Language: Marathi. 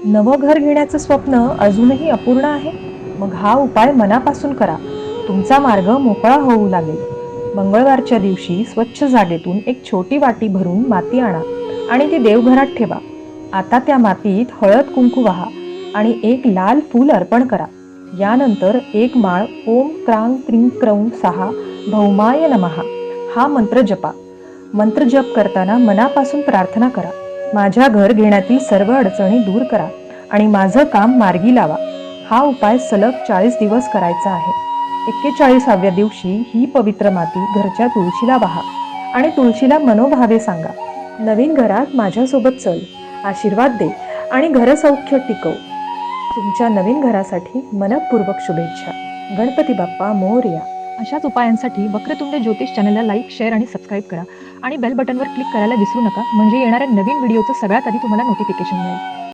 नवं घर घेण्याचं स्वप्न अजूनही अपूर्ण आहे? मग हा उपाय मनापासून करा. तुमचा मार्ग मोकळा होऊ लागेल. मंगळवारच्या दिवशी स्वच्छ जागेतून एक छोटी वाटी भरून माती आणा आणि ती देवघरात ठेवा. आता त्या मातीत हळद कुंकू वाहा आणि एक लाल फूल अर्पण करा. यानंतर एक माळ ओम क्रांग क्रीं क्रौं सहा भौमाय नमः हा मंत्र जपा. मंत्र जप करताना मनापासून प्रार्थना करा. माझ्या घर घेण्यातील सर्व अडचणी दूर करा आणि माझं काम मार्गी लावा. हा उपाय सलग 40 दिवस करायचा आहे. 41व्या दिवशी ही पवित्र माती घरच्या तुळशीला वाहा आणि तुळशीला मनोभावे सांगा, नवीन घरात माझ्यासोबत चल, आशीर्वाद दे आणि घरसौख्य टिकव. तुमच्या नवीन घरासाठी मनःपूर्वक शुभेच्छा. गणपती बाप्पा मोरया. अशाच उपायांसाठी वक्रतुंड ज्योतिष चॅनलला लाईक, शेअर आणि सबस्क्राईब करा आणि बेल बटनवर क्लिक करायला विसरू नका, म्हणजे येणाऱ्या नवीन व्हिडिओचं सगळ्यात आधी तुम्हाला नोटिफिकेशन मिळेल.